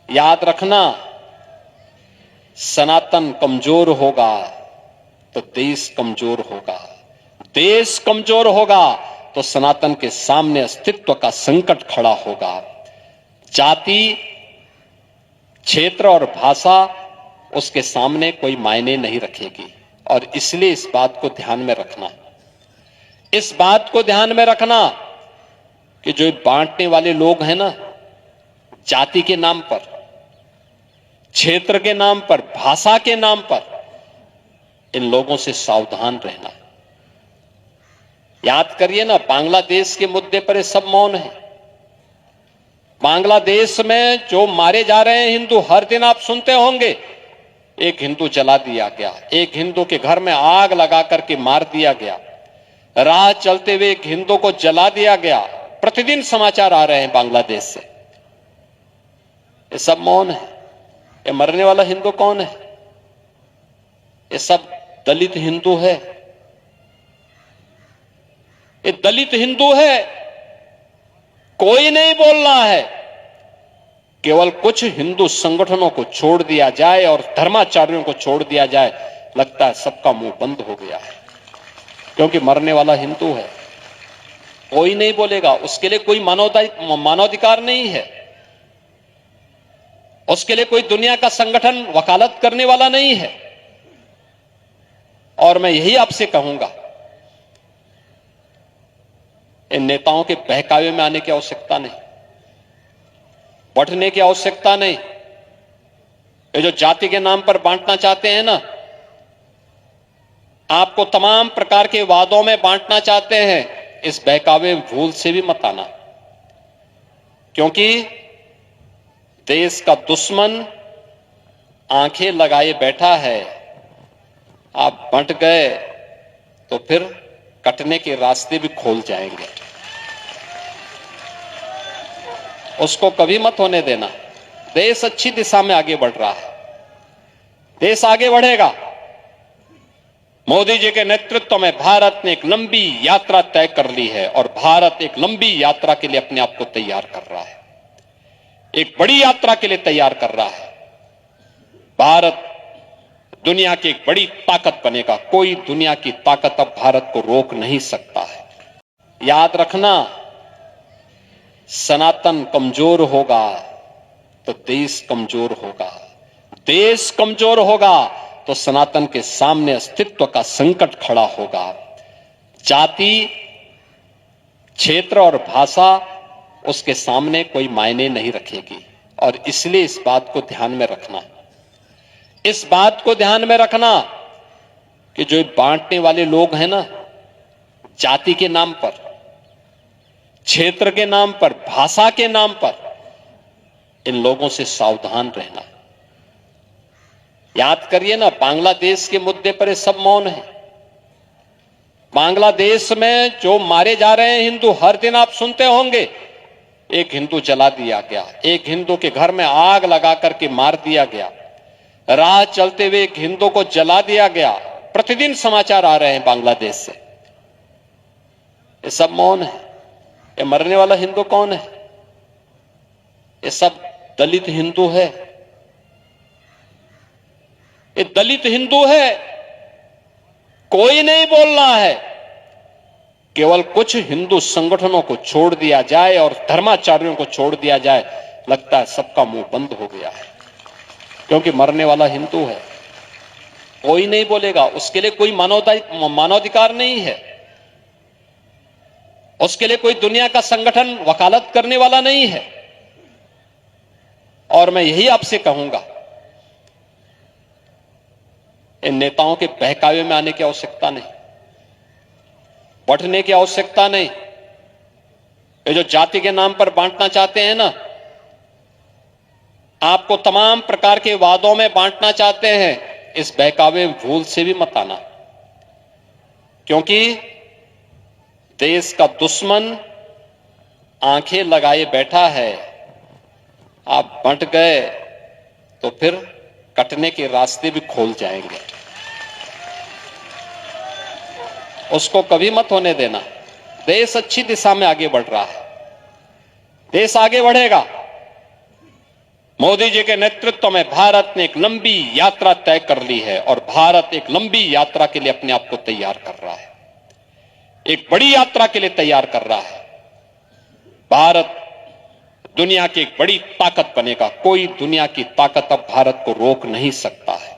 याद रखना, सनातन कमजोर होगा तो देश कमजोर होगा, देश कमजोर होगा तो सनातन के सामने अस्तित्व का संकट खड़ा होगा। जाति, क्षेत्र और भाषा उसके सामने कोई मायने नहीं रखेगी। और इसलिए इस बात को ध्यान में रखना, इस बात को ध्यान में रखना कि जो बांटने वाले लोग हैं ना, जाति के नाम पर, क्षेत्र के नाम पर, भाषा के नाम पर, इन लोगों से सावधान रहना। याद करिए ना, बांग्लादेश के मुद्दे पर ये सब मौन है। बांग्लादेश में जो मारे जा रहे हैं हिंदू, हर दिन आप सुनते होंगे, एक हिंदू जला दिया गया, एक हिंदू के घर में आग लगा करके मार दिया गया, राह चलते हुए एक हिंदू को जला दिया गया। प्रतिदिन समाचार आ रहे हैं बांग्लादेश से। ये सब मौन है। ये मरने वाला हिंदू कौन है? ये सब दलित हिंदू है। ये दलित हिंदू है। कोई नहीं बोल रहा है। केवल कुछ हिंदू संगठनों को छोड़ दिया जाए और धर्माचार्यों को छोड़ दिया जाए, लगता है सबका मुंह बंद हो गया है, क्योंकि मरने वाला हिंदू है। कोई नहीं बोलेगा। उसके लिए कोई मानवाधिकार नहीं है। उसके लिए कोई दुनिया का संगठन वकालत करने वाला नहीं है। और मैं यही आपसे कहूंगा, इन नेताओं के बहकावे में आने की आवश्यकता नहीं, बढ़ने की आवश्यकता नहीं। ये जो जाति के नाम पर बांटना चाहते हैं ना, आपको तमाम प्रकार के वादों में बांटना चाहते हैं, इस बहकावे भूल से भी मत आना, क्योंकि देश का दुश्मन आंखें लगाए बैठा है। आप बंट गए तो फिर कटने के रास्ते भी खोल जाएंगे। उसको कभी मत होने देना। देश अच्छी दिशा में आगे बढ़ रहा है। देश आगे बढ़ेगा। मोदी जी के नेतृत्व में भारत ने एक लंबी यात्रा तय कर ली है और भारत एक लंबी यात्रा के लिए अपने आप को तैयार कर रहा है। एक बड़ी यात्रा के लिए तैयार कर रहा है। भारत दुनिया की एक बड़ी ताकत बनेगा। कोई दुनिया की ताकत अब भारत को रोक नहीं सकता है। याद रखना, सनातन कमजोर होगा तो देश कमजोर होगा, देश कमजोर होगा तो सनातन के सामने अस्तित्व का संकट खड़ा होगा। जाति, क्षेत्र और भाषा उसके सामने कोई मायने नहीं रखेगी। और इसलिए इस बात को ध्यान में रखना, इस बात को ध्यान में रखना कि जो बांटने वाले लोग हैं ना, जाति के नाम पर, क्षेत्र के नाम पर, भाषा के नाम पर, इन लोगों से सावधान रहना। याद करिए ना, बांग्लादेश के मुद्दे पर ये सब मौन है। बांग्लादेश में जो मारे जा रहे हैं हिंदू, हर दिन आप सुनते होंगे, एक हिंदू जला दिया गया, एक हिंदू के घर में आग लगा करके मार दिया गया, राह चलते हुए एक हिंदू को जला दिया गया। प्रतिदिन समाचार आ रहे हैं बांग्लादेश से। ये सब मौन है। ये मरने वाला हिंदू कौन है? ये सब दलित हिंदू है। ये दलित हिंदू है। कोई नहीं बोल रहा है। केवल कुछ हिंदू संगठनों को छोड़ दिया जाए और धर्माचार्यों को छोड़ दिया जाए, लगता है सबका मुंह बंद हो गया है, क्योंकि मरने वाला हिंदू है। कोई नहीं बोलेगा। उसके लिए कोई मानवाधिकार नहीं है। उसके लिए कोई दुनिया का संगठन वकालत करने वाला नहीं है। और मैं यही आपसे कहूंगा, इन नेताओं के बहकावे में आने की आवश्यकता नहीं, बढ़ने की आवश्यकता नहीं। ये जो जाति के नाम पर बांटना चाहते हैं ना, आपको तमाम प्रकार के वादों में बांटना चाहते हैं, इस बहकावे भूल से भी मत आना, क्योंकि देश का दुश्मन आंखें लगाए बैठा है। आप बंट गए तो फिर कटने के रास्ते भी खोल जाएंगे। उसको कभी मत होने देना। देश अच्छी दिशा में आगे बढ़ रहा है। देश आगे बढ़ेगा। मोदी जी के नेतृत्व में भारत ने एक लंबी यात्रा तय कर ली है और भारत एक लंबी यात्रा के लिए अपने आप को तैयार कर रहा है, एक बड़ी यात्रा के लिए तैयार कर रहा है। भारत दुनिया की एक बड़ी ताकत बनेगा। कोई दुनिया की ताकत अब भारत को रोक नहीं सकता है।